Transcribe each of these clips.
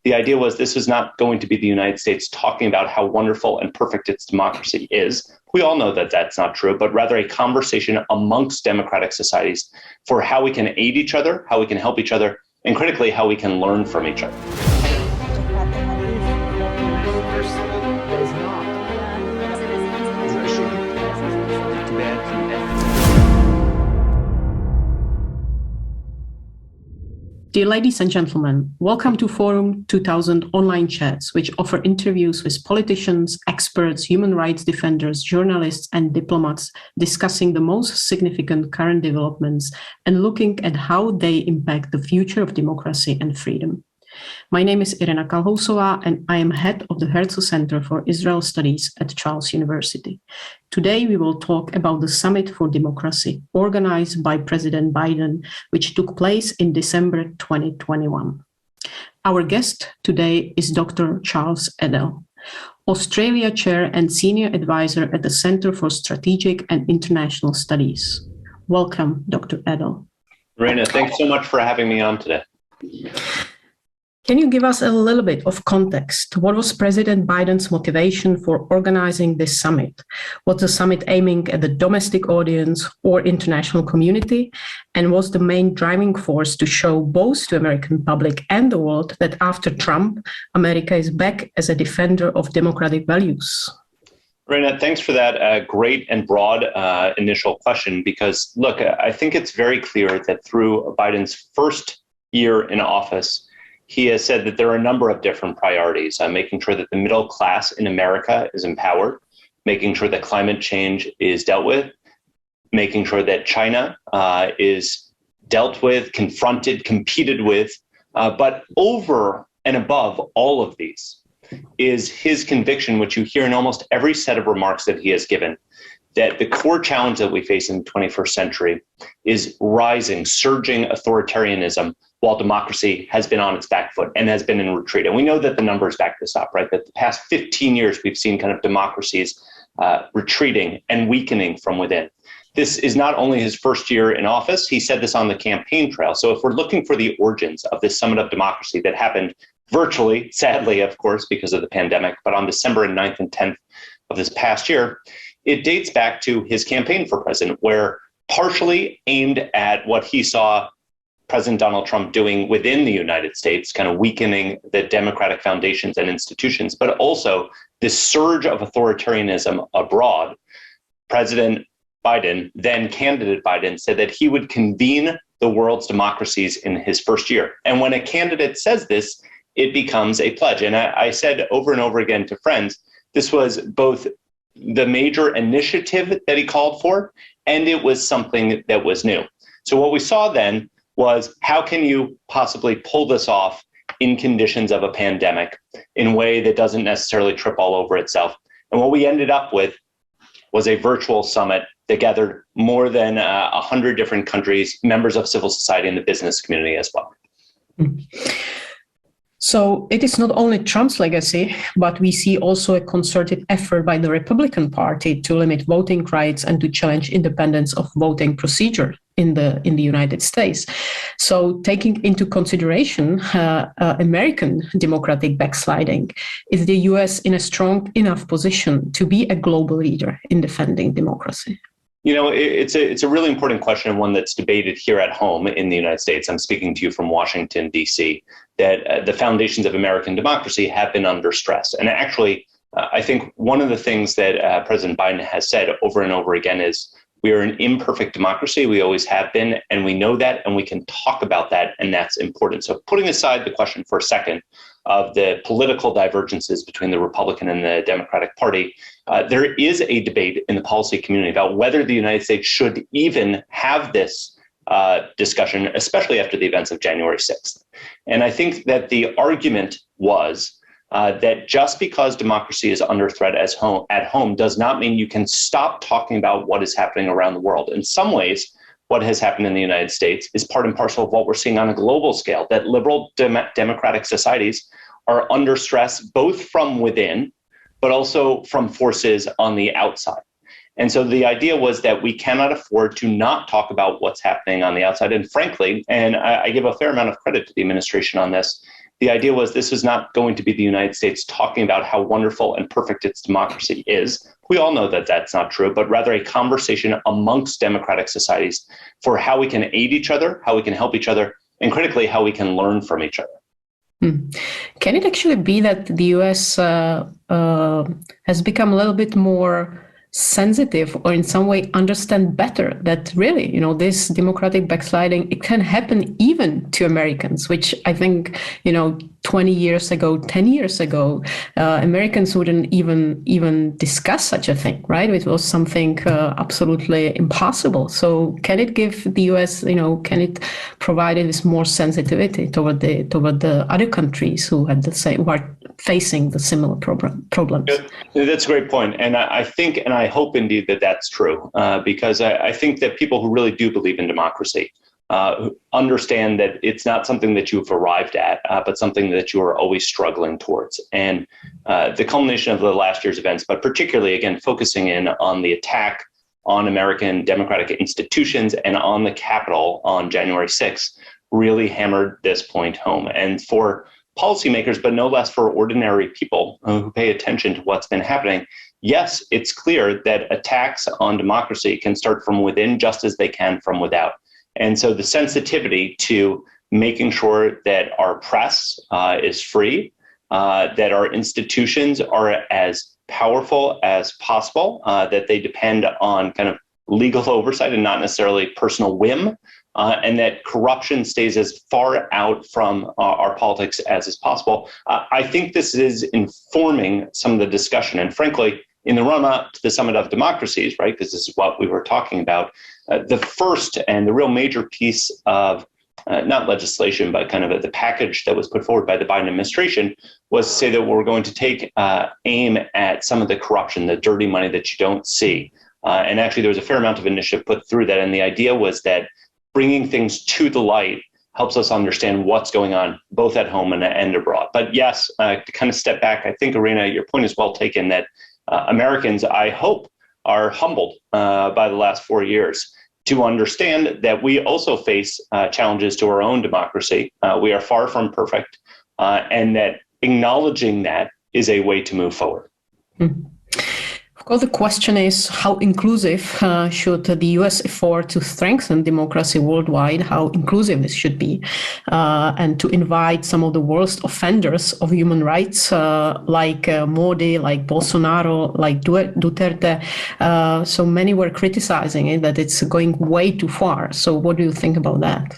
The idea was this was not going to be the United States talking about how wonderful and perfect its democracy is. We all know that that's not true, but rather a conversation amongst democratic societies for how we can aid each other, how we can help each other, and critically, how we can learn from each other. Dear ladies and gentlemen, welcome to Forum 2000 online chats, which offer interviews with politicians, experts, human rights defenders, journalists, and diplomats discussing the most significant current developments and looking at how they impact the future of democracy and freedom. My name is Irena Kalhousová, and I am head of the Herzl Center for Israel Studies at Charles University. Today, we will talk about the Summit for Democracy, organized by President Biden, which took place in December 2021. Our guest today is Dr. Charles Edel, Australia Chair and Senior Advisor at the Center for Strategic and International Studies. Welcome, Dr. Edel. Irena, thanks so much for having me on today. Can you give us a little bit of context? What was President Biden's motivation for organizing this summit? Was the summit aiming at the domestic audience or international community? And was the main driving force to show both to the American public and the world that after Trump, America is back as a defender of democratic values? Irena, thanks for that great and broad initial question, because look, I think it's very clear that through Biden's first year in office, he has said that there are a number of different priorities, making sure that the middle class in America is empowered, making sure that climate change is dealt with, making sure that China is dealt with, confronted, competed with. But over and above all of these is his conviction, which you hear in almost every set of remarks that he has given, that the core challenge that we face in the 21st century is rising, surging authoritarianism, while democracy has been on its back foot and has been in retreat. And we know that the numbers back this up, right? That the past 15 years, we've seen kind of democracies retreating and weakening from within. This is not only his first year in office, he said this on the campaign trail. So if we're looking for the origins of this Summit of Democracy that happened virtually, sadly, of course, because of the pandemic, but on December 9th and 10th of this past year, it dates back to his campaign for president, where partially aimed at what he saw President Donald Trump doing within the United States, kind of weakening the democratic foundations and institutions, but also this surge of authoritarianism abroad. President Biden, then candidate Biden, said that he would convene the world's democracies in his first year. And when a candidate says this, it becomes a pledge. And I said over and over again to friends, this was both the major initiative that he called for, and it was something that was new. So what we saw then was, how can you possibly pull this off in conditions of a pandemic in a way that doesn't necessarily trip all over itself? And what we ended up with was a virtual summit that gathered more than 100 different countries, members of civil society, and the business community as well. So it is not only Trump's legacy, but we see also a concerted effort by the Republican Party to limit voting rights and to challenge independence of voting procedure in the United States. So taking into consideration American democratic backsliding, is the US in a strong enough position to be a global leader in defending democracy? You know, it's a really important question, and one that's debated here at home in the United States. I'm speaking to you from Washington, D.C., that the foundations of American democracy have been under stress. And actually, I think one of the things that President Biden has said over and over again is, we are an imperfect democracy. We always have been, and we know that, and we can talk about that, and that's important. So putting aside the question for a second of the political divergences between the Republican and the Democratic Party, there is a debate in the policy community about whether the United States should even have this discussion, especially after the events of January 6th. And I think that the argument was that just because democracy is under threat at home does not mean you can stop talking about what is happening around the world. In some ways, what has happened in the United States is part and parcel of what we're seeing on a global scale, that liberal democratic societies are under stress, both from within, but also from forces on the outside. And so the idea was that we cannot afford to not talk about what's happening on the outside. And frankly, and I give a fair amount of credit to the administration on this, the idea was this was not going to be the United States talking about how wonderful and perfect its democracy is. We all know that that's not true, but rather a conversation amongst democratic societies for how we can aid each other, how we can help each other, and critically, how we can learn from each other. Can it actually be that the US has become a little bit more sensitive, or in some way understand better that really, this democratic backsliding, it can happen even to Americans, which I think, 20 years ago, 10 years ago, Americans wouldn't even discuss such a thing, right? It was something absolutely impossible. So can it give the US, can it provide this more sensitivity toward the other countries who had the same, who are facing the similar problems? That's a great point. And I think, and I hope indeed that that's true, because I think that people who really do believe in democracy understand that it's not something that you've arrived at, but something that you are always struggling towards. And the culmination of the last year's events, but particularly, again, focusing in on the attack on American democratic institutions and on the Capitol on January 6th, really hammered this point home. And for policymakers, but no less for ordinary people who pay attention to what's been happening, yes, it's clear that attacks on democracy can start from within just as they can from without. And so the sensitivity to making sure that our press is free, that our institutions are as powerful as possible, that they depend on kind of legal oversight and not necessarily personal whim, and that corruption stays as far out from our politics as is possible. I think this is informing some of the discussion. And frankly, in the run-up to the Summit of Democracies, right, because this is what we were talking about, the first and the real major piece of not legislation, but kind of the package that was put forward by the Biden administration was to say that we're going to take aim at some of the corruption, the dirty money that you don't see. And actually, there was a fair amount of initiative put through that. And the idea was that bringing things to the light helps us understand what's going on both at home and abroad. But yes, to kind of step back, I think, Irena, your point is well taken that Americans, I hope, are humbled by the last 4 years to understand that we also face challenges to our own democracy. We are far from perfect, and that acknowledging that is a way to move forward. Mm-hmm. Of course, the question is how inclusive should the U.S. effort to strengthen democracy worldwide, how inclusive this should be, and to invite some of the worst offenders of human rights, like Modi, like Bolsonaro, like Duterte. So many were criticizing it, that it's going way too far. So what do you think about that?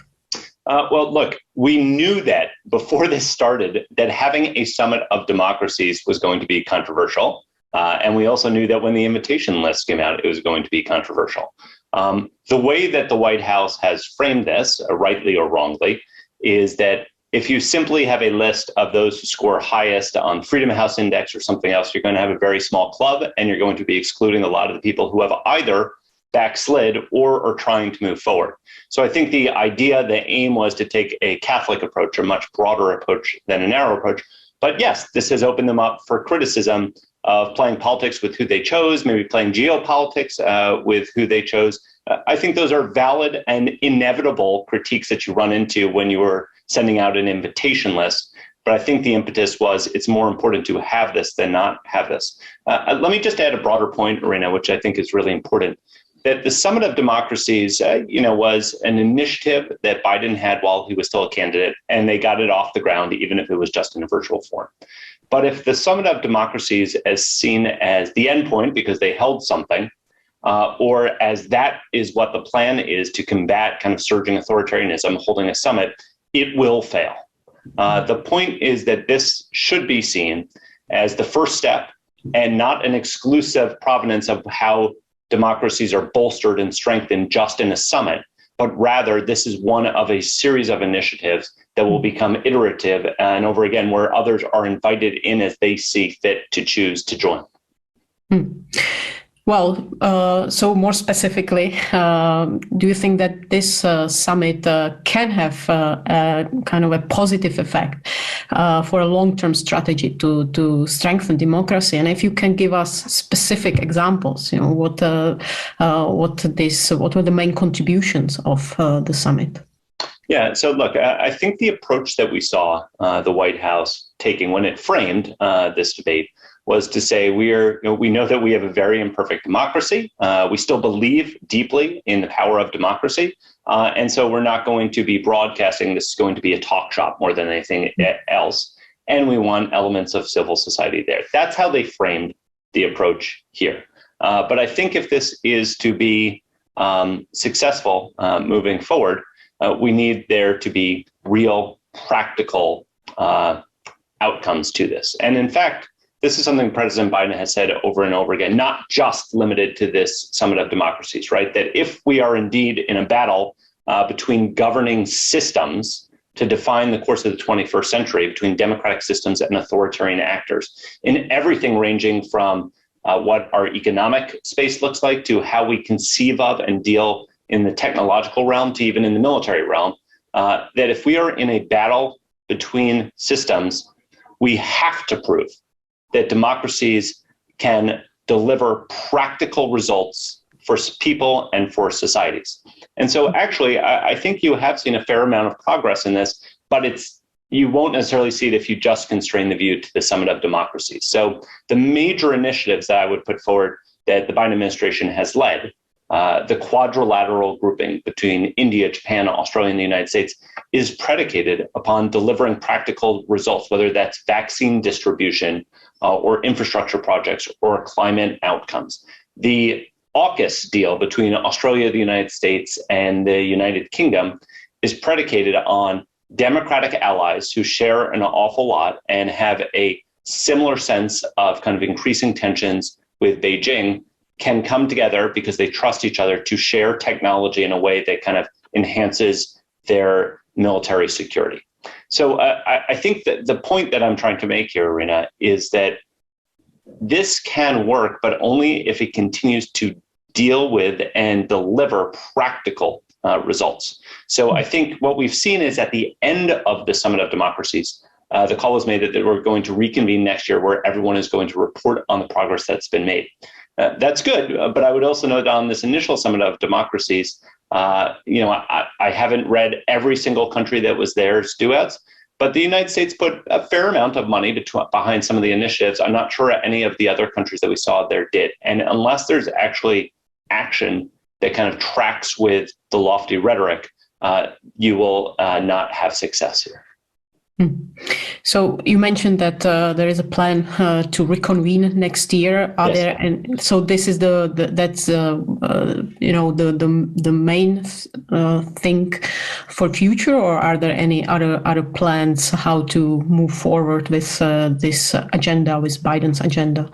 Well, look, we knew that before this started, that having a summit of democracies was going to be controversial. And we also knew that when the invitation list came out, it was going to be controversial. The way that the White House has framed this, rightly or wrongly, is that if you simply have a list of those who score highest on Freedom House Index or something else, you're going to have a very small club, and you're going to be excluding a lot of the people who have either backslid or are trying to move forward. So I think the idea, the aim was to take a Catholic approach, a much broader approach than a narrow approach. But yes, this has opened them up for criticism of playing politics with who they chose, maybe playing geopolitics with who they chose. I think those are valid and inevitable critiques that you run into when you are sending out an invitation list. But I think the impetus was it's more important to have this than not have this. Let me just add a broader point, Irena, which I think is really important, that the Summit of Democracies, was an initiative that Biden had while he was still a candidate, and they got it off the ground, even if it was just in a virtual form. But if the Summit of Democracies is seen as the endpoint because they held something, or as that is what the plan is to combat kind of surging authoritarianism, holding a summit, it will fail. The point is that this should be seen as the first step and not an exclusive provenance of how democracies are bolstered and strengthened just in a summit, but rather this is one of a series of initiatives that will become iterative and over again, where others are invited in as they see fit to choose to join. Well, so more specifically, do you think that this summit can have kind of a positive effect for a long-term strategy to strengthen democracy? And if you can give us specific examples, what were the main contributions of the summit? Yeah. So look, I think the approach that we saw the White House taking when it framed this debate was to say we know that we have a very imperfect democracy. We still believe deeply in the power of democracy. And so we're not going to be broadcasting. This is going to be a talk shop more than anything else. And we want elements of civil society there. That's how they framed the approach here. But I think if this is to be successful moving forward, we need there to be real practical outcomes to this. And in fact, this is something President Biden has said over and over again, not just limited to this Summit of Democracies, right? That if we are indeed in a battle between governing systems to define the course of the 21st century, between democratic systems and authoritarian actors, in everything ranging from what our economic space looks like to how we conceive of and deal in the technological realm to even in the military realm, that if we are in a battle between systems, we have to prove that democracies can deliver practical results for people and for societies. And so actually, I think you have seen a fair amount of progress in this, but you won't necessarily see it if you just constrain the view to the Summit of Democracies. So the major initiatives that I would put forward that the Biden administration has led, the quadrilateral grouping between India, Japan, Australia, and the United States is predicated upon delivering practical results, whether that's vaccine distribution or infrastructure projects or climate outcomes. The AUKUS deal between Australia, the United States, and the United Kingdom is predicated on democratic allies who share an awful lot and have a similar sense of kind of increasing tensions with Beijing can come together because they trust each other to share technology in a way that kind of enhances their military security. So I think that the point that I'm trying to make here, Irena, is that this can work, but only if it continues to deal with and deliver practical results. So I think what we've seen is at the end of the Summit of Democracies, the call was made that we're going to reconvene next year where everyone is going to report on the progress that's been made. That's good, but I would also note on this initial Summit of Democracies, I haven't read every single country that was there's do-outs, but the United States put a fair amount of money behind some of the initiatives. I'm not sure any of the other countries that we saw there did. And unless there's actually action that kind of tracks with the lofty rhetoric, you will not have success here. So you mentioned that there is a plan to reconvene next year. Are there? And so this is the main thing for future, or are there any other plans how to move forward with this agenda, with Biden's agenda?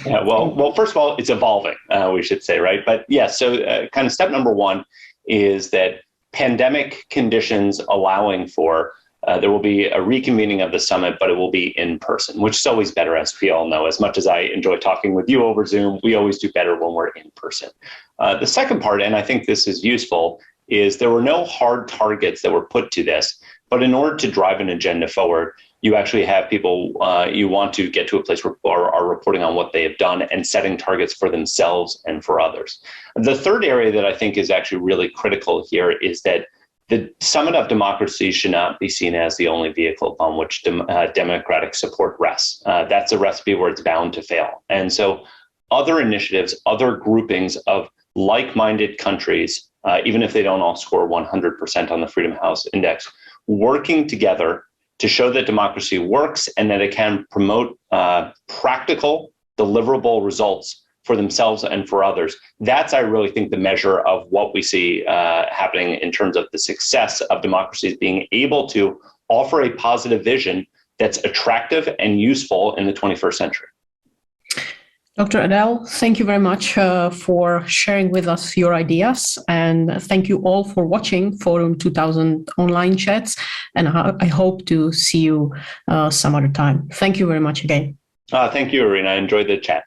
Yeah, well, first of all, it's evolving, we should say, right? But yeah, so kind of step number one is that pandemic conditions allowing for there will be a reconvening of the summit, but it will be in person, which is always better, as we all know. As much as I enjoy talking with you over Zoom, we always do better when we're in person. The second part, and I think this is useful, is there were no hard targets that were put to this, but in order to drive an agenda forward, you actually have people, you want to get to a place where people are reporting on what they have done and setting targets for themselves and for others. The third area that I think is actually really critical here is that the Summit of Democracy should not be seen as the only vehicle upon which democratic support rests. That's a recipe where it's bound to fail. And so other initiatives, other groupings of like-minded countries, even if they don't all score 100% on the Freedom House Index, working together to show that democracy works and that it can promote practical, deliverable results for themselves and for others. That's, I really think, the measure of what we see happening in terms of the success of democracies being able to offer a positive vision that's attractive and useful in the 21st century. Dr. Edel, thank you very much for sharing with us your ideas. And thank you all for watching Forum 2000 online chats. And I hope to see you some other time. Thank you very much again. Thank you, Irena. I enjoyed the chat.